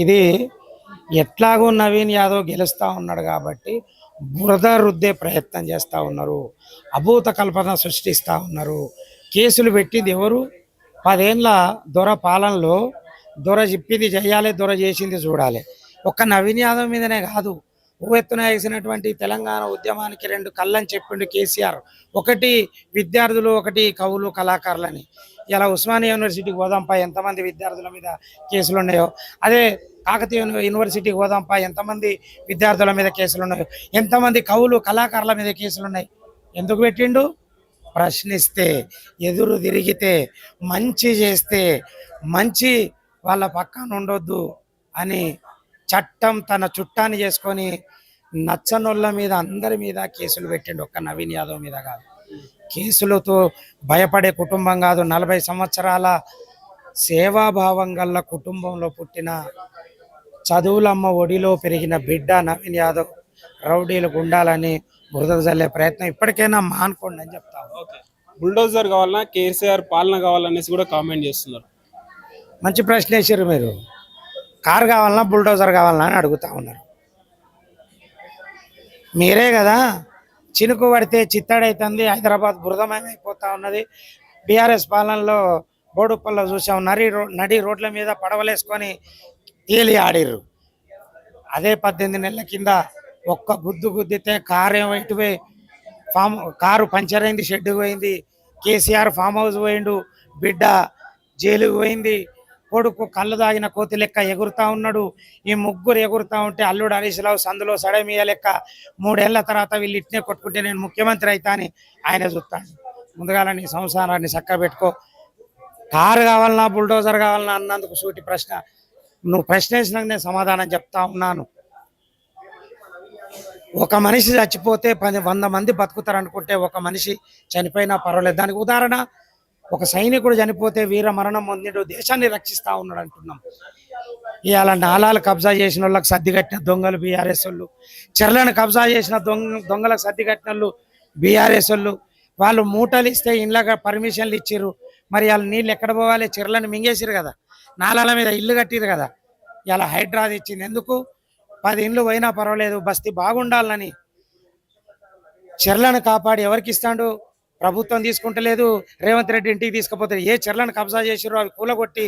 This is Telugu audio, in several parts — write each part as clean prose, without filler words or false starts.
ఇది ఎట్లాగో నవీన్ యాదవ్ గెలుస్తూ ఉన్నాడు కాబట్టి బురద రుద్దే ప్రయత్నం చేస్తూ ఉన్నారు, అభూత కల్పన సృష్టిస్తూ ఉన్నారు. కేసులు పెట్టింది ఎవరు? 10 ఏళ్ళ దొర పాలనలో దొర చెప్పింది చేయాలి, దొర చేసింది చూడాలి. ఒక్క నవీన్ యాదవ్ మీదనే కాదు, ఎత్తున వేసినటువంటి తెలంగాణ ఉద్యమానికి 2 కళ్ళని చెప్పిండు కేసీఆర్. ఒకటి విద్యార్థులు, ఒకటి కవులు కళాకారులని. ఇలా ఉస్మానియా యూనివర్సిటీకి పోదాంపై ఎంతమంది విద్యార్థుల మీద కేసులు ఉన్నాయో, అదే కాకతీయ యూనివర్సిటీకి పోదాంపై ఎంతమంది విద్యార్థుల మీద కేసులు ఉన్నాయో, ఎంతమంది కవులు కళాకారుల మీద కేసులు ఉన్నాయి. ఎందుకు పెట్టిండు? ప్రశ్నిస్తే, ఎదురు తిరిగితే, మంచి చేస్తే మంచి వాళ్ళ పక్కన ఉండొద్దు అని చట్టం తన చుట్టాన్ని చేసుకొని నచ్చనోళ్ళ మీద అందరి మీద కేసులు పెట్టిండు. ఒక్క నవీన్ యాదవ్ మీద కాదు. కేసులతో భయపడే కుటుంబం కాదు. 40 సంవత్సరాల సేవాభావం గల కుటుంబంలో పుట్టిన, చదువులమ్మ ఒడిలో పెరిగిన బిడ్డ నవీన్ యాదవ్ రౌడీలు గుండాలని బురద జల్లే ప్రయత్నం ఇప్పటికైనా మానుకోండి అని చెప్తాను. బుల్డోజర్ కావాలన్నా కేసీఆర్ పాలన కావాలనేసి కూడా కామెంట్ చేస్తున్నారు. మంచి ప్రశ్న వేసారు మీరు. కారు కావాలన్నా బుల్డోజర్ కావాలన్నా అని అడుగుతా ఉన్నారు. మీరే కదా చినుకు పడితే చిత్తడైతుంది, హైదరాబాద్ బురదమయమైపోతా ఉన్నది. బీఆర్ఎస్ పాలనలో బోడుప్పల్లో చూసాం, నడి రోడ్ల మీద పడవలేసుకొని తేలి ఆడిర్రు. అదే 18 నెలల కింద ఒక్క గుద్దితే కారు ఇటుపోయి కారు పంచర్ అయింది, షెడ్ పోయింది. కేసీఆర్ ఫామ్ హౌస్ పోయిండు, బిడ్డ జైలుకు పోయింది, కొడుకు కళ్ళు దాగిన కోతి లెక్క ఎగురుతా ఉన్నాడు. ఈ ముగ్గురు ఎగురుతా ఉంటే అల్లుడు హరీష్ రావు సందులో సడమియ లెక్క 3 ఏళ్ల తర్వాత వీళ్ళు ఇట్నే కొట్టుకుంటే నేను ముఖ్యమంత్రి అవుతా అని ఆయన చూస్తాను. ముందుగా నీ సంసారాన్ని చక్క పెట్టుకో. కారు కావాలన్నా బుల్డోజర్ కావాలన్నా అన్నందుకు సూటి ప్రశ్న. నువ్వు ప్రశ్న వేసినాక నేను సమాధానం చెప్తా ఉన్నాను. ఒక మనిషి చచ్చిపోతే 100 మంది బతుకుతారు అనుకుంటే ఒక మనిషి చనిపోయినా పర్వాలేదు. దానికి ఉదాహరణ, ఒక సైనికుడు చనిపోతే వీర మరణం పొందిండు, దేశాన్ని రక్షిస్తూ ఉన్నాడు అంటున్నాం. ఇవాళ నాలాలు కబ్జా చేసిన వాళ్ళకి సర్ది కట్టిన దొంగలు బీఆర్ఎస్ వాళ్ళు, చెర్లను కబ్జా చేసిన దొంగలకు సర్ది కట్టిన వాళ్ళు బీఆర్ఎస్ వాళ్ళు. వాళ్ళు మూటలు ఇస్తే ఇండ్లగా పర్మిషన్లు ఇచ్చిర్రు, మరి వాళ్ళు నీళ్ళు ఎక్కడ పోవాలి? చెర్లను మింగేసిరు కదా, నాలాల మీద ఇల్లు కట్టిరు కదా. ఇలా హైడ్రాది ఇచ్చింది ఎందుకు? 10 ఇండ్లు పోయినా పర్వాలేదు, బస్తీ బాగుండాలని. చెర్లను కాపాడి ఎవరికి ఇస్తాడు? ప్రభుత్వం తీసుకుంటలేదు, రేవంత్ రెడ్డి ఇంటికి తీసుకుపోతారు. ఏ చెర్లను కబ్జా చేసిరో అవి కూలగొట్టి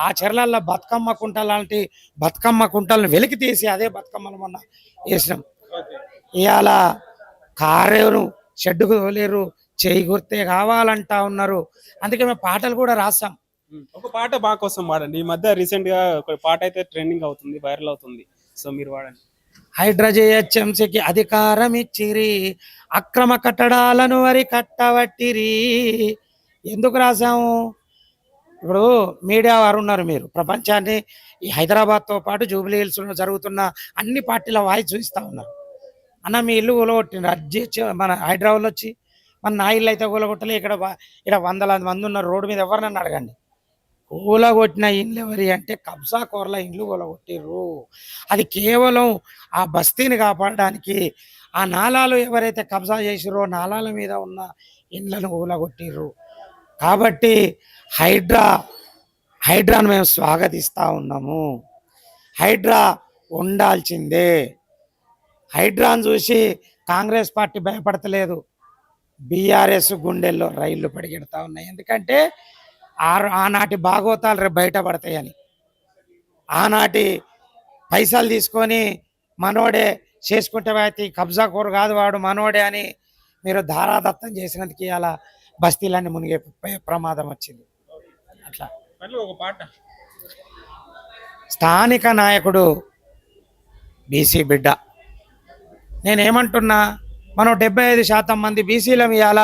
ఆ చెర్లల్లో బతుకమ్మ కుంటలు లాంటి బతుకమ్మ కుంటలను వెలికి తీసి అదే బతుకమ్మలు మొన్న వేసినాం. ఇవాళ కారేరు షెడ్డుకు తోలేరు, చేయి గుర్తే కావాలంటా ఉన్నారు. అందుకే మేము పాటలు కూడా రాసాం. ఒక పాట బాగా కోసం వాడండి. ఈ మధ్య రీసెంట్ గా ఒక పాట అయితే ట్రెండింగ్ అవుతుంది, వైరల్ అవుతుంది. సో మీరు వాడండి. హైడ్రోజేహెచ్ఎంసీకి అధికారం ఇచ్చిరి, అక్రమ కట్టడాలను వరి కట్టబట్టిరి. ఎందుకు రాసాము? ఇప్పుడు మీడియా వారు ఉన్నారు, మీరు ప్రపంచాన్ని ఈ హైదరాబాద్తో పాటు జూబ్లీ హిల్స్లో జరుగుతున్న అన్ని పార్టీల వాయిస్ చూపిస్తూ ఉన్నారు. అన్న మీ ఇల్లు కూలగొట్టిండ్రు, అడ్జస్ట్ మన హైదరాబాద్లో వచ్చి మన నా ఇల్లు అయితే కూలగొట్టలే. ఇక్కడ వందలాది మంది ఉన్నారు రోడ్డు మీద, ఎవరినన్నా అడగండి. కూలగొట్టిన ఇండ్లు ఎవరి అంటే కబ్జా కోరల ఇండ్లు కూలగొట్టిర్రు. అది కేవలం ఆ బస్తీని కాపాడడానికి. ఆ నాలాలు ఎవరైతే కబ్జా చేసిరో నాలాల మీద ఉన్న ఇండ్లను కూలగొట్టిర్రు. కాబట్టి హైడ్రాను మేము స్వాగతిస్తూ ఉన్నాము. హైడ్రా ఉండాల్సిందే. హైడ్రాను చూసి కాంగ్రెస్ పార్టీ భయపడతలేదు, బీఆర్ఎస్ గుండెల్లో రైళ్లు పరిగెడతా ఉన్నాయి. ఎందుకంటే ఆనాటి భాగవతాలు రేపు బయటపడతాయని. ఆనాటి పైసలు తీసుకొని మనోడే చేసుకుంటే వాటి కబ్జా కూర కాదు వాడు మనోడే అని మీరు ధారాదత్తం చేసినందుకు అలా బస్తీలన్నీ మునిగే ప్రమాదం వచ్చింది. అట్లా ఒక పాట. స్థానిక నాయకుడు బీసీ బిడ్డ. నేనేమంటున్నా, మనం 75% మంది బీసీలం. ఇవాళ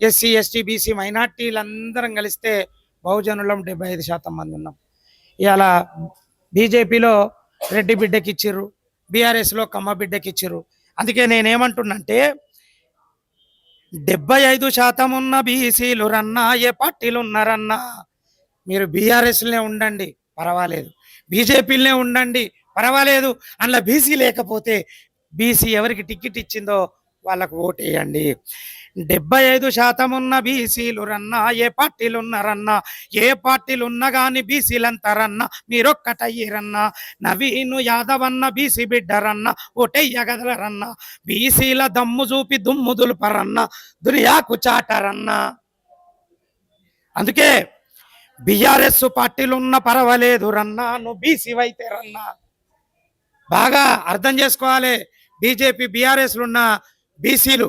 ఎస్సీ ఎస్టీ బీసీ మైనార్టీలందరం కలిస్తే బహుజనులం 75% మంది ఉన్నాం. ఇవాళ బీజేపీలో రెడ్డి బిడ్డకి ఇచ్చిర్రు, బీఆర్ఎస్లో కమ్మ బిడ్డకి ఇచ్చిర్రు. అందుకే నేనేమంటున్నంటే 75% ఉన్న బీసీలు రన్నా ఏ పార్టీలు ఉన్నారన్నా, మీరు బీఆర్ఎస్లోనే ఉండండి పర్వాలేదు, బీజేపీలోనే ఉండండి పర్వాలేదు. అందులో బీసీ లేకపోతే బీసీ ఎవరికి టికెట్ ఇచ్చిందో వాళ్ళకు ఓటేయండి. 75% ఉన్న బీసీలు రన్నా ఏ పార్టీలు ఉన్నారన్నా, ఏ పార్టీలు ఉన్నా కానీ బీసీలంతారన్నా మీరొక్కటయ్యిరన్నా. నవీను యాదవ్ అన్న బీసీ బిడ్డరన్నా ఓటెయ్యగదలరన్నా. బీసీల దమ్ము చూపి దుమ్ము దులుపరన్నా దునియాకు చాటరన్నా. అందుకే బీఆర్ఎస్ పార్టీలు ఉన్న పర్వాలేదు రన్నా, నువ్వు బీసీ అయితే రన్నా. బాగా అర్థం చేసుకోవాలి. బీజేపీ బీఆర్ఎస్లు ఉన్న బీసీలు,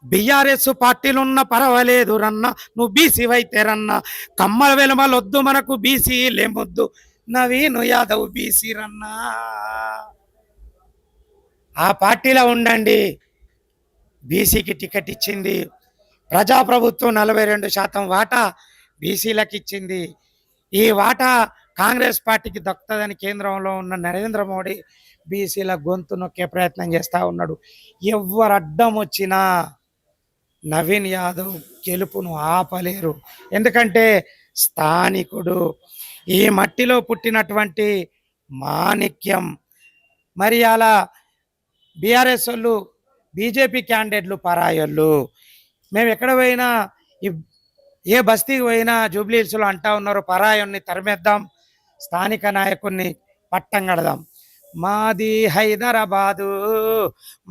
బీఆర్ఎస్ పార్టీలు ఉన్న పర్వాలేదు రన్నా, నువ్వు బీసీ అయితే రన్నా. కమ్మల వెలుమలొద్దు మనకు బీసీలేమొద్దు, నవీను యాదవ్ బీసీ రన్నా. ఆ పార్టీలో ఉండండి. బీసీకి టికెట్ ఇచ్చింది ప్రజాప్రభుత్వం, 42% వాటా బీసీలకు ఇచ్చింది. ఈ వాటా కాంగ్రెస్ పార్టీకి దక్కుతుందని కేంద్రంలో ఉన్న నరేంద్ర మోడీ బీసీల గొంతు నొక్కే ప్రయత్నం చేస్తూ ఉన్నాడు. ఎవరు అడ్డం వచ్చినా నవీన్ యాదవ్ గెలుపును ఆపలేరు. ఎందుకంటే స్థానికుడు, ఈ మట్టిలో పుట్టినటువంటి మాణిక్యం. మరి అలా బీఆర్ఎస్ వాళ్ళు బీజేపీ క్యాండిడేట్లు పరాయోళ్ళు. మేము ఎక్కడ పోయినా ఏ బస్తీకి పోయినా జూబ్లీహిల్స్లో అంటా ఉన్నారు, పరాయుణ్ణి తరిమేద్దాం, స్థానిక నాయకుడిని పట్టం కడదాం. మాది హైదరాబాదు,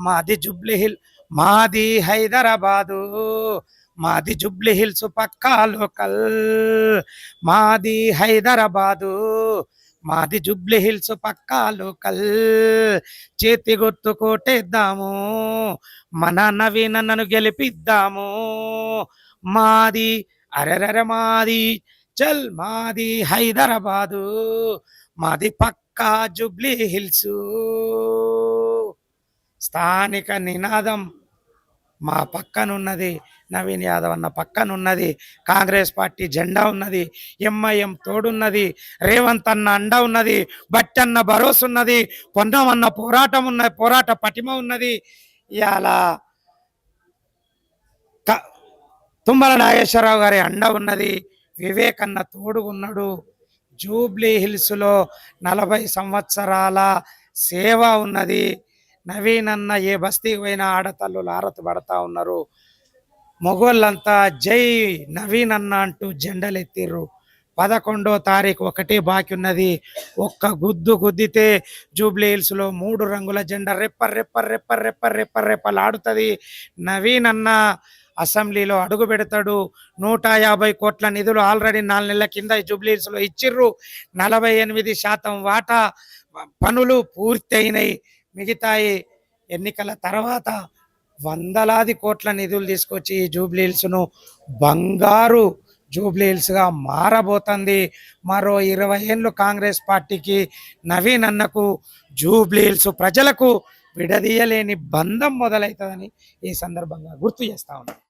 మాది జూబ్లీహిల్, మాది హైదరాబాదు, మాది జూబ్లీహిల్స్ పక్కా లోకల్, మాది హైదరాబాదు, మాది జూబ్లీహిల్స్ పక్కా లోకల్. చేతి గుర్తు కోటేద్దాము, మన నవీనన్నను గెలిపిద్దాము. మాది అరెరర మాది చల్, మాది హైదరాబాదు, మాది పక్కా జూబ్లీహిల్స్. స్థానిక నినాదం మా పక్కనున్నది. నవీన్ యాదవ్ అన్న పక్కనున్నది. కాంగ్రెస్ పార్టీ జెండా ఉన్నది, ఎంఐఎం తోడున్నది, రేవంత్ అన్న అండ ఉన్నది, బట్టన్న భరోసా ఉన్నది, పొన్నమన్న పోరాటం ఉన్నది, పోరాట పటిమ ఉన్నది. ఇవాళ తుమ్మల నాగేశ్వరరావు గారి అండ ఉన్నది, వివేక్ అన్న తోడు ఉన్నాడు. జూబ్లీ హిల్స్లో 40 సంవత్సరాల సేవ ఉన్నది. నవీన్ అన్న ఏ బస్తీకి పోయినా ఆడతల్లులు ఆరతి పడతా ఉన్నారు. మొగోళ్ళంతా జై నవీన్ అన్న అంటూ జెండలు ఎత్తిర్రు. 11వ తారీఖు ఒకటే బాకీ ఉన్నది. ఒక్క గుద్దు గుద్దితే జూబ్లీ హిల్స్లో 3 రంగుల జెండా రెప్పర్ రెప్పర్ రెప్పర్ రెప్పర్ రెప్పర్ రెప్పలాడుతుంది. నవీన్ అన్న అసెంబ్లీలో అడుగు పెడతాడు. 150 కోట్ల నిధులు ఆల్రెడీ 4 నెలల కింద జూబ్లీ హిల్స్లో ఇచ్చిర్రు. 48% వాటా పనులు పూర్తయినాయి. మిగతాయి ఎన్నికల తర్వాత వందలాది కోట్ల నిధులు తీసుకొచ్చి ఈ జూబ్లీ హిల్స్ను బంగారు జూబ్లీ హిల్స్గా మారబోతుంది. మరో 20 ఏళ్ళు కాంగ్రెస్ పార్టీకి, నవీన్ అన్నకు, జూబ్లీ హిల్స్ ప్రజలకు విడదీయలేని బంధం మొదలవుతుందని ఈ సందర్భంగా గుర్తు చేస్తా ఉన్నాను.